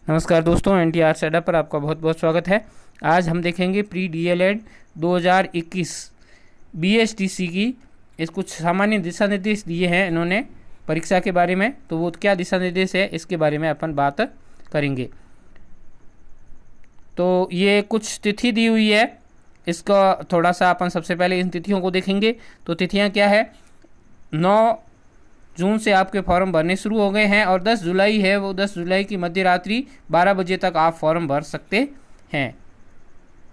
नमस्कार दोस्तों, एनटीआर सेटअप पर आपका बहुत बहुत स्वागत है। आज हम देखेंगे प्री डीएलएड 2021 बीएसटीसी की इस कुछ सामान्य दिशा निर्देश दिए हैं इन्होंने परीक्षा के बारे में। तो वो क्या दिशा निर्देश है इसके बारे में अपन बात करेंगे। तो ये कुछ तिथि दी हुई है, इसका थोड़ा सा अपन सबसे पहले इन तिथियों को देखेंगे। तो तिथियां क्या है, 9 जून से आपके फॉर्म भरने शुरू हो गए हैं और 10 जुलाई है, वो 10 जुलाई की मध्य रात्रि 12 बजे तक आप फॉर्म भर सकते हैं।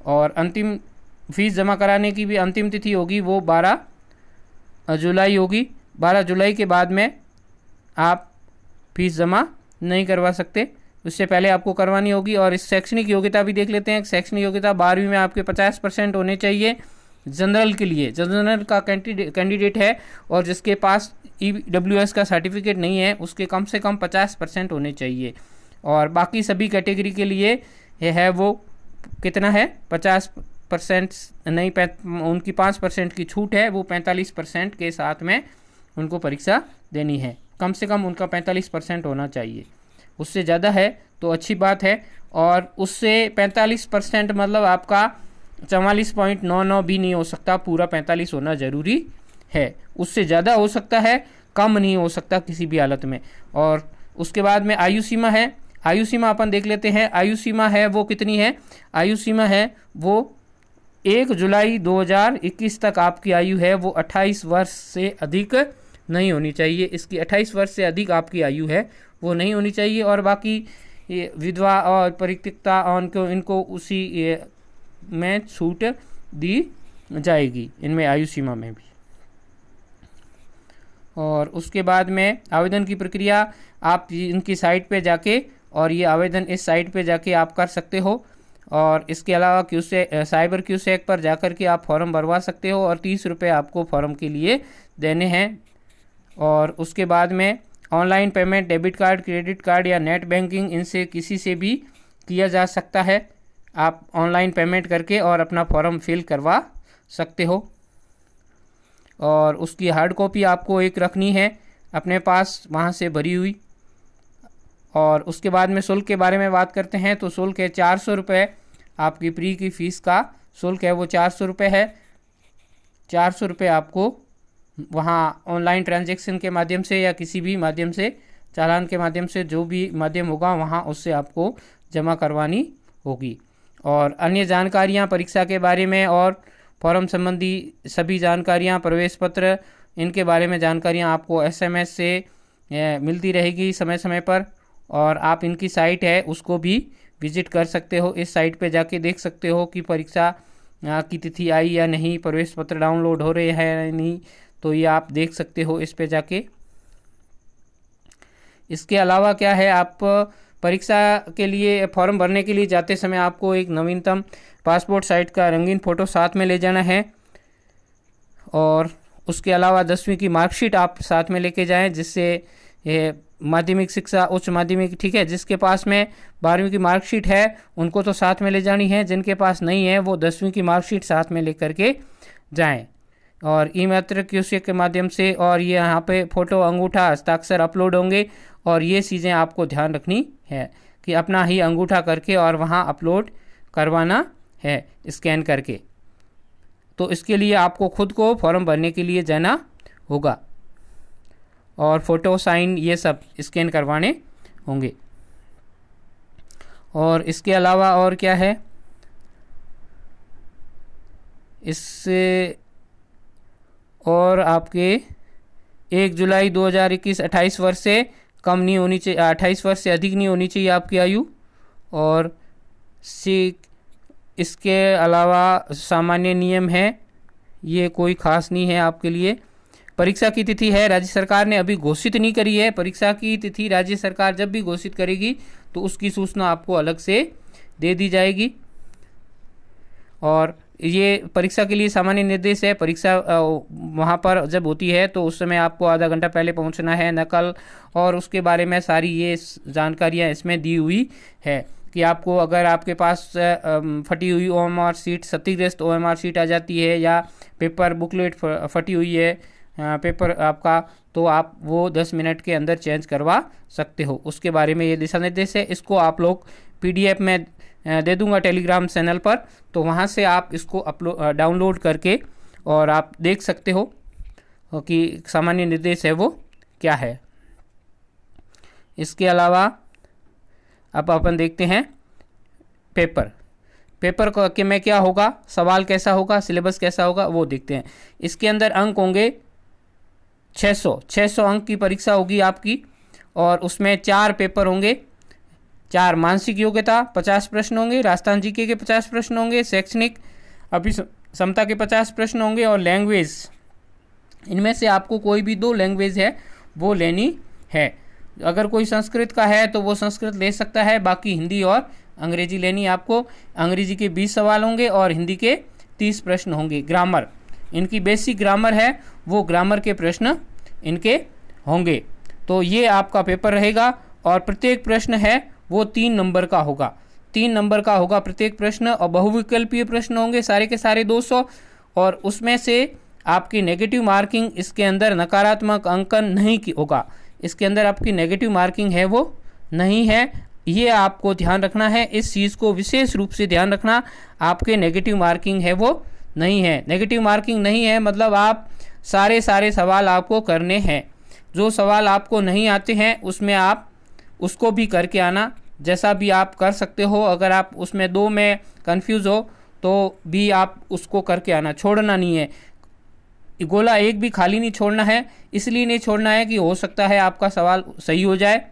और अंतिम फीस जमा कराने की भी अंतिम तिथि होगी, वो 12 जुलाई होगी। 12 जुलाई के बाद में आप फीस जमा नहीं करवा सकते, उससे पहले आपको करवानी होगी। और इस शैक्षणिक योग्यता भी देख लेते हैं। शैक्षणिक योग्यता 12वीं में आपके 50% होने चाहिए। जनरल के लिए, जनरल का कैंडिडेट है और जिसके पास EWS का सर्टिफिकेट नहीं है, उसके कम से कम 50% होने चाहिए। और बाकी सभी कैटेगरी के लिए है वो कितना है, 50% नहीं, उनकी 5% की छूट है, वो 45% के साथ में उनको परीक्षा देनी है। कम से कम उनका 45% होना चाहिए, उससे ज़्यादा है तो अच्छी बात है। और उससे 45% मतलब आपका 44.99 भी नहीं हो सकता, पूरा 45 होना ज़रूरी है। उससे ज़्यादा हो सकता है, कम नहीं हो सकता किसी भी हालत में। और उसके बाद में आयु सीमा है। आयु सीमा अपन देख लेते हैं। आयु सीमा है वो कितनी है, आयु सीमा है वो 1 जुलाई 2021 तक आपकी आयु है वो 28 वर्ष से अधिक नहीं होनी चाहिए। इसकी 28 वर्ष से अधिक आपकी आयु है वो नहीं होनी चाहिए। और बाकी विधवा और परित्यक्ता इनको उसी में छूट दी जाएगी, इनमें आयु सीमा में भी। और उसके बाद में आवेदन की प्रक्रिया, आप इनकी साइट पे जाके, और ये आवेदन इस साइट पे जाके आप कर सकते हो। और इसके अलावा साइबर क्यूसेक पर जाकर के आप फॉर्म भरवा सकते हो और 30 रुपये आपको फॉर्म के लिए देने हैं। और उसके बाद में online payment debit card, credit card या नेट बैंकिंग, इनसे किसी से भी किया जा सकता है। आप ऑनलाइन पेमेंट करके और अपना फॉर्म फिल करवा सकते हो। और उसकी हार्ड कॉपी आपको एक रखनी है अपने पास, वहाँ से भरी हुई। और उसके बाद में शुल्क के बारे में बात करते हैं। तो शुल्क है 400 रुपये, आपकी प्री की फ़ीस का शुल्क है वो 400 रुपये है। 400 रुपये आपको वहाँ ऑनलाइन ट्रांजैक्शन के माध्यम से या किसी भी माध्यम से, चालान के माध्यम से, जो भी माध्यम होगा वहाँ उससे आपको जमा करवानी होगी। और अन्य जानकारियाँ परीक्षा के बारे में और फॉर्म संबंधी सभी जानकारियाँ, प्रवेश पत्र, इनके बारे में जानकारियाँ आपको SMS से मिलती रहेगी समय समय पर। और आप इनकी साइट है उसको भी विजिट कर सकते हो। इस साइट पे जाके देख सकते हो कि परीक्षा की तिथि आई या नहीं, प्रवेश पत्र डाउनलोड हो रहे हैं या नहीं, तो ये आप देख सकते हो इस पे जाके। इसके अलावा क्या है, आप परीक्षा के लिए फॉर्म भरने के लिए जाते समय आपको एक नवीनतम पासपोर्ट साइज का रंगीन फ़ोटो साथ में ले जाना है। और उसके अलावा 10वीं की मार्कशीट आप साथ में लेके जाएं, जिससे माध्यमिक शिक्षा, उच्च माध्यमिक, ठीक है। जिसके पास में 12वीं की मार्कशीट है उनको तो साथ में ले जानी है, जिनके पास नहीं है वो 10वीं की मार्कशीट साथ में लेकर के जाएँ। और ई-मित्र क्यूसेक के माध्यम से, और ये यहाँ पे फ़ोटो, अंगूठा, हस्ताक्षर अपलोड होंगे। और ये चीज़ें आपको ध्यान रखनी है कि अपना ही अंगूठा करके और वहाँ अपलोड करवाना है स्कैन करके। तो इसके लिए आपको खुद को फॉर्म भरने के लिए जाना होगा और फ़ोटो, साइन, ये सब स्कैन करवाने होंगे। और इसके अलावा और क्या है, इससे और आपके 1 जुलाई 2021 28 वर्ष से कम नहीं होनी चाहिए, 28 वर्ष से अधिक नहीं होनी चाहिए आपकी आयु। और इसके अलावा सामान्य नियम है, ये कोई ख़ास नहीं है आपके लिए। परीक्षा की तिथि है, राज्य सरकार ने अभी घोषित नहीं करी है। परीक्षा की तिथि राज्य सरकार जब भी घोषित करेगी तो उसकी सूचना आपको अलग से दे दी जाएगी। और ये परीक्षा के लिए सामान्य निर्देश है। परीक्षा वहाँ पर जब होती है तो उस समय आपको आधा घंटा पहले पहुँचना है। नकल और उसके बारे में सारी ये जानकारियाँ इसमें दी हुई है कि आपको, अगर आपके पास फटी हुई OMR शीट, क्षतिग्रस्त OMR शीट आ जाती है, या पेपर बुकलेट फटी हुई है, पेपर आपका, तो आप वो 10 मिनट के अंदर चेंज करवा सकते हो। उसके बारे में ये दिशा निर्देश है। इसको आप लोग PDF में दे दूंगा टेलीग्राम चैनल पर, तो वहाँ से आप इसको डाउनलोड करके और आप देख सकते हो कि सामान्य निर्देश है वो क्या है। इसके अलावा अब अपन देखते हैं पेपर के में क्या होगा, सवाल कैसा होगा, सिलेबस कैसा होगा, वो देखते हैं। इसके अंदर अंक होंगे 600 अंक की परीक्षा होगी आपकी, और उसमें 4 पेपर होंगे। 4 मानसिक योग्यता 50 प्रश्न होंगे, राजस्थान जीके के 50 प्रश्न होंगे, शैक्षणिक अभिक्षमता के 50 प्रश्न होंगे, और लैंग्वेज, इनमें से आपको कोई भी 2 लैंग्वेज है वो लेनी है। अगर कोई संस्कृत का है तो वो संस्कृत ले सकता है, बाकी हिंदी और अंग्रेजी लेनी है आपको। अंग्रेजी के 20 सवाल होंगे और हिंदी के 30 प्रश्न होंगे। ग्रामर, इनकी बेसिक ग्रामर है, वो ग्रामर के प्रश्न इनके होंगे। तो ये आपका पेपर रहेगा, और प्रत्येक प्रश्न है वो 3 नंबर का होगा। 3 नंबर का होगा प्रत्येक प्रश्न, और बहुविकल्पीय प्रश्न होंगे सारे के सारे 200, और उसमें से आपकी नेगेटिव मार्किंग, इसके अंदर नकारात्मक अंकन नहीं होगा। इसके अंदर आपकी नेगेटिव मार्किंग है वो नहीं है, ये आपको ध्यान रखना है। इस चीज़ को विशेष रूप से ध्यान रखना, आपके नेगेटिव मार्किंग है वो नहीं है। नेगेटिव मार्किंग नहीं है मतलब आप सारे सवाल आपको करने हैं। जो सवाल आपको नहीं आते हैं उसमें आप उसको भी करके आना, जैसा भी आप कर सकते हो। अगर आप उसमें 2 में कंफ्यूज हो तो भी आप उसको करके आना, छोड़ना नहीं है। गोला एक भी खाली नहीं छोड़ना है, इसलिए नहीं छोड़ना है कि हो सकता है आपका सवाल सही हो जाए,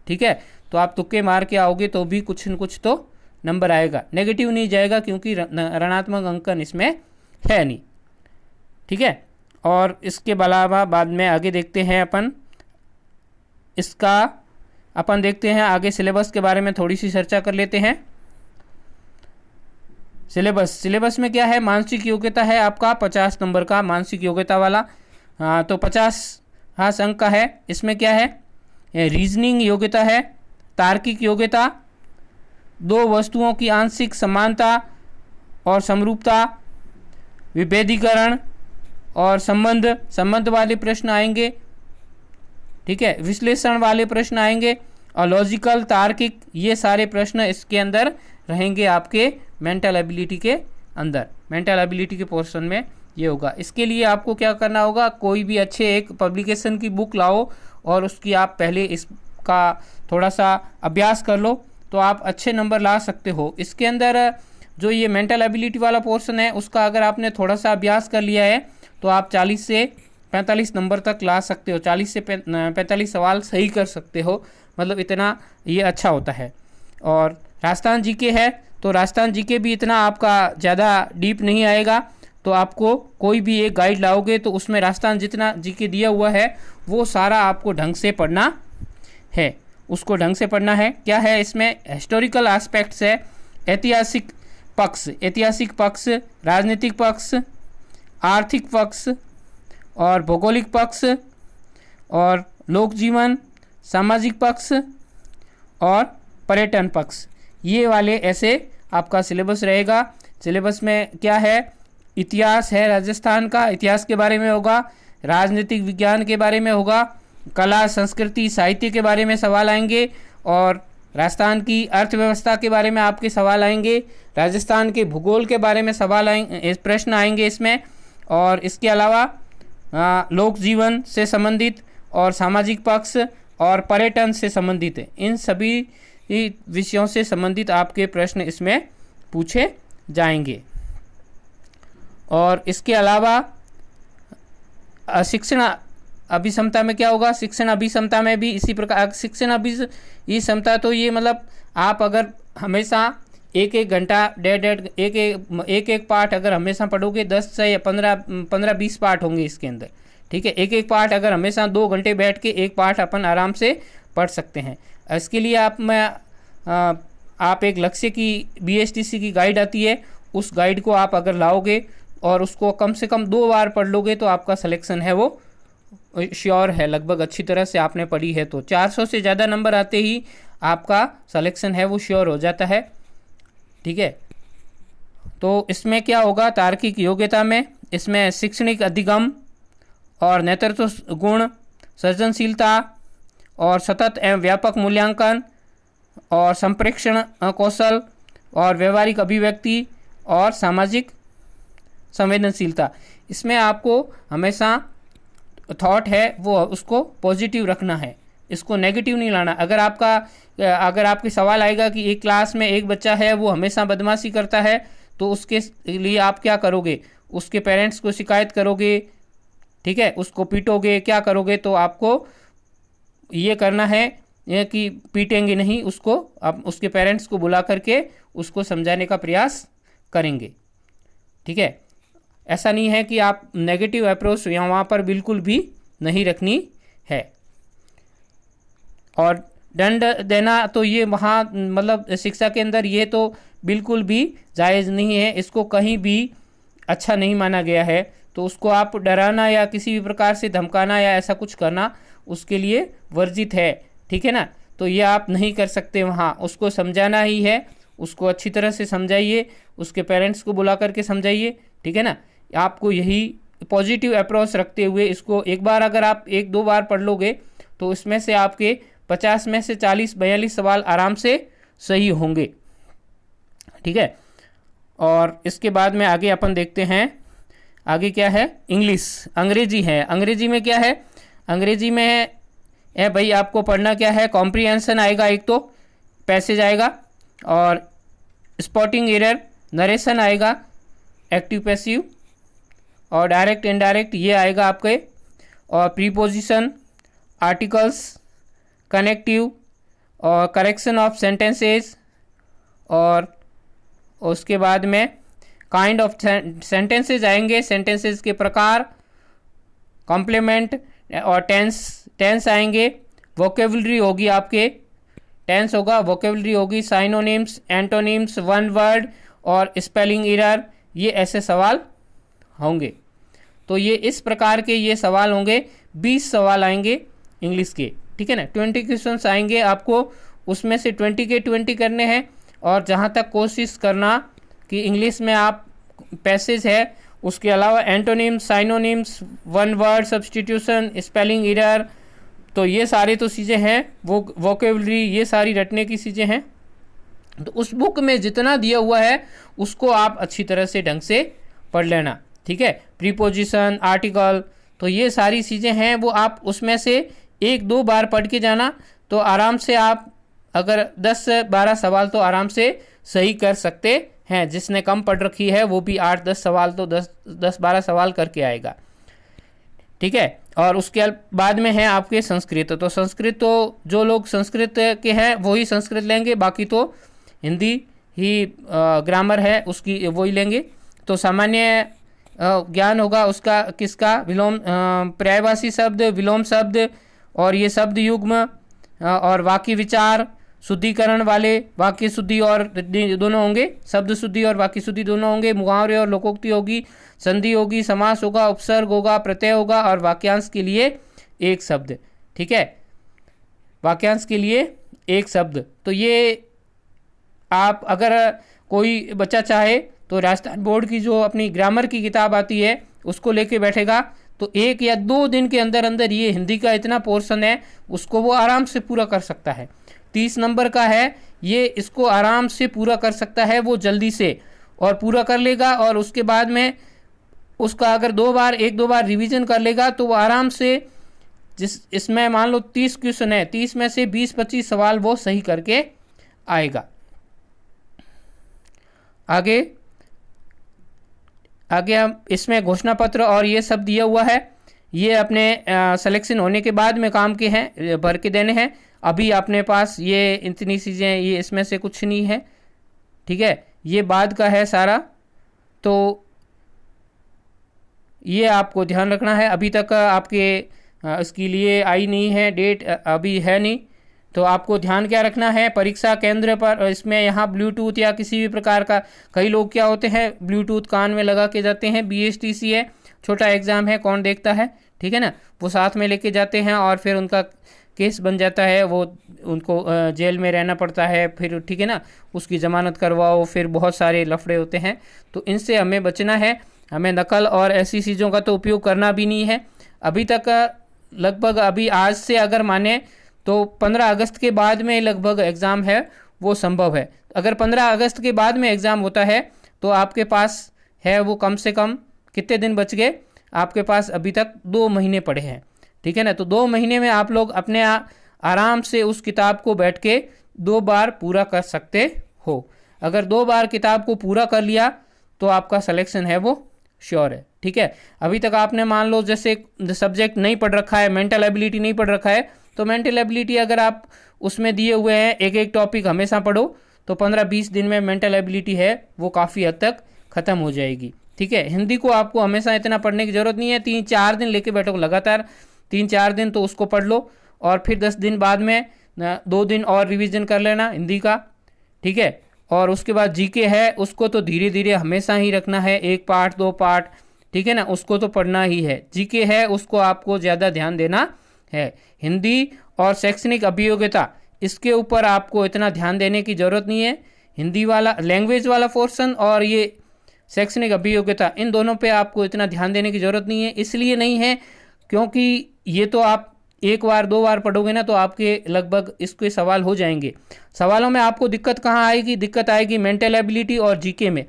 ठीक है। तो आप तुक्के मार के आओगे तो भी कुछ न कुछ तो नंबर आएगा, नेगेटिव नहीं जाएगा, क्योंकि ऋणात्मक अंकन इसमें है नहीं, ठीक है। और इसके अलावा बाद में आगे देखते हैं अपन देखते हैं आगे सिलेबस के बारे में थोड़ी सी चर्चा कर लेते हैं। सिलेबस में क्या है, मानसिक योग्यता है आपका 50 नंबर का मानसिक योग्यता वाला, तो 50 अंक का है। इसमें क्या है, रीजनिंग योग्यता है, तार्किक योग्यता, 2 वस्तुओं की आंशिक समानता और समरूपता, विभेदीकरण और संबंध वाले प्रश्न आएंगे, ठीक है। विश्लेषण वाले प्रश्न आएंगे, और लॉजिकल, तार्किक, ये सारे प्रश्न इसके अंदर रहेंगे आपके मेंटल एबिलिटी के अंदर। मेंटल एबिलिटी के पोर्शन में ये होगा। इसके लिए आपको क्या करना होगा, कोई भी अच्छे एक पब्लिकेशन की बुक लाओ और उसकी आप पहले इसका थोड़ा सा अभ्यास कर लो, तो आप अच्छे नंबर ला सकते हो। इसके अंदर जो ये मेंटल एबिलिटी वाला पोर्शन है उसका अगर आपने थोड़ा सा अभ्यास कर लिया है तो आप 40 से 45 नंबर तक ला सकते हो। 40 से 45 सवाल सही कर सकते हो, मतलब इतना ये अच्छा होता है। और राजस्थान जीके है तो राजस्थान जीके भी इतना आपका ज़्यादा डीप नहीं आएगा, तो आपको कोई भी एक गाइड लाओगे तो उसमें राजस्थान जितना जीके दिया हुआ है वो सारा आपको ढंग से पढ़ना है, उसको ढंग से पढ़ना है। क्या है इसमें, हिस्टोरिकल एस्पेक्ट्स है, ऐतिहासिक पक्ष, राजनीतिक पक्ष, आर्थिक पक्ष और भौगोलिक पक्ष, और लोक जीवन, सामाजिक पक्ष और पर्यटन पक्ष, ये वाले ऐसे आपका सिलेबस रहेगा। सिलेबस में क्या है, इतिहास है, राजस्थान का इतिहास के बारे में होगा, राजनीतिक विज्ञान के बारे में होगा, कला संस्कृति साहित्य के बारे में सवाल आएंगे, और राजस्थान की अर्थव्यवस्था के बारे में आपके सवाल आएंगे, राजस्थान के भूगोल के बारे में सवाल आएंगे, प्रश्न आएंगे इसमें। और इसके अलावा लोक जीवन से संबंधित और सामाजिक पक्ष और पर्यटन से संबंधित है, इन सभी विषयों से संबंधित आपके प्रश्न इसमें पूछे जाएंगे। और इसके अलावा शिक्षण अभिक्षमता में क्या होगा, शिक्षण अभिक्षमता में भी इसी प्रकार शिक्षण अभिक्षमता, तो ये मतलब आप अगर हमेशा एक घंटा एक पाठ अगर हमेशा पढ़ोगे, 10 से 15-20 पाठ होंगे इसके अंदर, ठीक है। एक पाठ अगर हमेशा 2 घंटे बैठ के एक पाठ अपन आराम से पढ़ सकते हैं। इसके लिए आप एक लक्ष्य की BSTC की गाइड आती है, उस गाइड को आप अगर लाओगे और उसको कम से कम 2 बार पढ़ लोगे तो आपका सिलेक्शन है वो श्योर है, लगभग अच्छी तरह से आपने पढ़ी है तो 400 से ज़्यादा नंबर आते ही आपका सिलेक्शन है वो श्योर हो जाता है, ठीक है। तो इसमें क्या होगा, तार्किक योग्यता में इसमें शैक्षणिक अधिगम और नेतृत्व गुण, सृजनशीलता और सतत एवं व्यापक मूल्यांकन और संप्रेषण कौशल और व्यवहारिक अभिव्यक्ति और सामाजिक संवेदनशीलता। इसमें आपको हमेशा थॉट है वो उसको पॉजिटिव रखना है, इसको नेगेटिव नहीं लाना। अगर आपके सवाल आएगा कि एक क्लास में एक बच्चा है वो हमेशा बदमाशी करता है, तो उसके लिए आप क्या करोगे? उसके पेरेंट्स को शिकायत करोगे, ठीक है, उसको पीटोगे, क्या करोगे? तो आपको ये करना है कि पीटेंगे नहीं उसको, आप उसके पेरेंट्स को बुला करके उसको समझाने का प्रयास करेंगे, ठीक है। ऐसा नहीं है कि आप नेगेटिव अप्रोच यहाँ वहाँ पर बिल्कुल भी नहीं रखनी है। और दंड देना तो ये वहाँ मतलब शिक्षा के अंदर ये तो बिल्कुल भी जायज़ नहीं है, इसको कहीं भी अच्छा नहीं माना गया है। तो उसको आप डराना या किसी भी प्रकार से धमकाना या ऐसा कुछ करना उसके लिए वर्जित है, ठीक है ना। तो ये आप नहीं कर सकते, वहाँ उसको समझाना ही है, उसको अच्छी तरह से समझाइए, उसके पेरेंट्स को बुला करके समझाइए, ठीक है ना। आपको यही पॉजिटिव अप्रोच रखते हुए इसको एक बार अगर आप 1-2 बार पढ़ लोगे तो इसमें से आपके 50 में से 40-42 सवाल आराम से सही होंगे, ठीक है। और इसके बाद में आगे अपन देखते हैं, आगे क्या है? इंग्लिश, अंग्रेजी है। अंग्रेजी में क्या है? अंग्रेजी में है भाई आपको पढ़ना क्या है? कॉम्प्रिहेंशन आएगा, एक तो पैसेज आएगा, और स्पॉटिंग एरर, नरेशन आएगा, एक्टिव पैसिव और डायरेक्ट इनडायरेक्ट ये आएगा आपके, और प्रीपोजिशन, आर्टिकल्स, कनेक्टिव और करेक्शन ऑफ सेंटेंसेस, और उसके बाद में काइंड ऑफ सेंटेंसेस आएंगे, सेंटेंसेस के प्रकार, कॉम्प्लीमेंट और टेंस आएंगे, वोकेबलरी होगी आपके, टेंस होगा, वोकेबलरी होगी, साइनोनिम्स, एंटोनिम्स, वन वर्ड और स्पेलिंग एरर, ये ऐसे सवाल होंगे। तो ये इस प्रकार के ये सवाल होंगे, 20 सवाल आएंगे इंग्लिश के, ठीक है ना। 20 क्वेश्चंस आएंगे आपको, उसमें से 20 के 20 करने हैं। और जहाँ तक कोशिश करना कि इंग्लिश में आप पैसेज है, उसके अलावा antonyms, synonyms, one word substitution, spelling error, तो ये सारी तो चीज़ें हैं, वो वोकेबलरी, ये सारी रटने की चीज़ें हैं। तो उस बुक में जितना दिया हुआ है उसको आप अच्छी तरह से ढंग से पढ़ लेना, ठीक है। प्रीपोजिशन, आर्टिकल, तो ये सारी चीज़ें हैं, वो आप उसमें से 1-2 बार पढ़ के जाना, तो आराम से आप अगर 10 से 12 सवाल तो आराम से सही कर सकते हैं। जिसने कम पढ़ रखी है वो भी 8-10 सवाल तो 10-12 सवाल करके आएगा, ठीक है। और उसके बाद में है आपके संस्कृत। तो संस्कृत तो जो लोग संस्कृत के हैं वही संस्कृत लेंगे, बाकी तो हिंदी ही ग्रामर है उसकी वही लेंगे। तो सामान्य ज्ञान होगा उसका किसका? विलोम, पर्यायवाची शब्द, विलोम शब्द और ये शब्द युग्म, और वाक्य विचार, शुद्धिकरण वाले, वाक्य शुद्धि और दोनों होंगे, शब्द शुद्धि और वाक्य शुद्धि दोनों होंगे, मुहावरे और लोकोक्ति होगी, संधि होगी, समास होगा, उपसर्ग होगा, प्रत्यय होगा, और वाक्यांश के लिए एक शब्द, ठीक है, वाक्यांश के लिए एक शब्द। तो ये आप अगर कोई बच्चा चाहे तो राजस्थान बोर्ड की जो अपनी ग्रामर की किताब आती है उसको लेके बैठेगा, तो 1 या 2 दिन के अंदर अंदर ये हिंदी का इतना पोर्शन है उसको वो आराम से पूरा कर सकता है। 30 नंबर का है ये, इसको आराम से पूरा कर सकता है वो जल्दी से, और पूरा कर लेगा। और उसके बाद में उसका अगर 1-2 बार रिवीजन कर लेगा तो वो आराम से, इसमें मान लो 30 क्वेश्चन है, 30 में से 20-25 सवाल वो सही करके आएगा। आगे हम इसमें घोषणा पत्र और ये सब दिया हुआ है, ये अपने सिलेक्शन होने के बाद में काम के हैं, भर के देने हैं। अभी अपने पास ये इतनी चीज़ें, ये इसमें से कुछ नहीं है, ठीक है, ये बाद का है सारा। तो ये आपको ध्यान रखना है। अभी तक आपके इसके लिए आई नहीं है, डेट अभी है नहीं, तो आपको ध्यान क्या रखना है? परीक्षा केंद्र पर इसमें यहाँ ब्लूटूथ या किसी भी प्रकार का, कई लोग क्या होते हैं ब्लूटूथ कान में लगा के जाते हैं, BSTC है, छोटा एग्ज़ाम है, कौन देखता है, ठीक है ना, वो साथ में लेके जाते हैं और फिर उनका केस बन जाता है, वो उनको जेल में रहना पड़ता है फिर, ठीक है ना, उसकी ज़मानत करवाओ, फिर बहुत सारे लफड़े होते हैं। तो इनसे हमें बचना है, हमें नकल और ऐसी चीज़ों का तो उपयोग करना भी नहीं है। अभी तक लगभग अभी आज से अगर माने तो 15 अगस्त के बाद में लगभग एग्ज़ाम है वो संभव है। अगर 15 अगस्त के बाद में एग्ज़ाम होता है तो आपके पास है वो कम से कम कितने दिन बच गए, आपके पास अभी तक 2 महीने पड़े हैं, ठीक है ना। तो 2 महीने में आप लोग अपने आराम से उस किताब को बैठ के 2 बार पूरा कर सकते हो। अगर 2 बार किताब को पूरा कर लिया तो आपका सिलेक्शन है वो श्योर है, ठीक है। अभी तक आपने मान लो जैसे सब्जेक्ट नहीं पढ़ रखा है, मेंटल एबिलिटी नहीं पढ़ रखा है, तो मेंटल एबिलिटी अगर आप उसमें दिए हुए हैं एक एक टॉपिक हमेशा पढ़ो तो 15-20 दिन में मेंटल एबिलिटी है वो काफ़ी हद तक ख़त्म हो जाएगी, ठीक है। हिंदी को आपको हमेशा इतना पढ़ने की ज़रूरत नहीं है, 3-4 दिन लेके बैठो लगातार, 3-4 दिन तो उसको पढ़ लो और फिर 10 दिन बाद में 2 दिन और रिवीजन कर लेना हिंदी का, ठीक है। और उसके बाद जीके है उसको तो धीरे धीरे हमेशा ही रखना है, 1 पार्ट 2 पार्ट, ठीक है ना, उसको तो पढ़ना ही है। जीके है उसको आपको ज़्यादा ध्यान देना है। हिंदी और शैक्षणिक अभियोग्यता इसके ऊपर आपको इतना ध्यान देने की ज़रूरत नहीं है। हिंदी वाला लैंग्वेज वाला पोर्शन और ये शैक्षणिक अभियोग्यता इन दोनों पे आपको इतना ध्यान देने की ज़रूरत नहीं है। इसलिए नहीं है क्योंकि ये तो आप 1 बार 2 बार पढ़ोगे ना तो आपके लगभग इसके सवाल हो जाएंगे। सवालों में आपको दिक्कत कहाँ आएगी, दिक्कत आएगी मेंटल एबिलिटी और जीके में,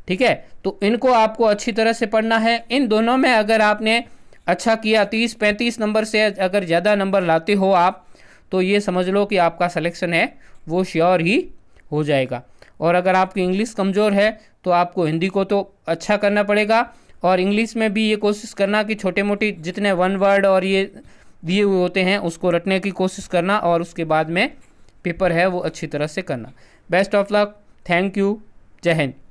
ठीक है। तो इनको आपको अच्छी तरह से पढ़ना है। इन दोनों में अगर आपने अच्छा किया 30-35 नंबर से अगर ज़्यादा नंबर लाते हो आप तो ये समझ लो कि आपका सिलेक्शन है वो श्योर ही हो जाएगा। और अगर आपकी इंग्लिश कमज़ोर है तो आपको हिंदी को तो अच्छा करना पड़ेगा और इंग्लिश में भी ये कोशिश करना कि छोटे मोटी जितने 1 वर्ड और ये दिए हुए होते हैं उसको रटने की कोशिश करना और उसके बाद में पेपर है वो अच्छी तरह से करना। Best of luck, thank you, जय हिंद।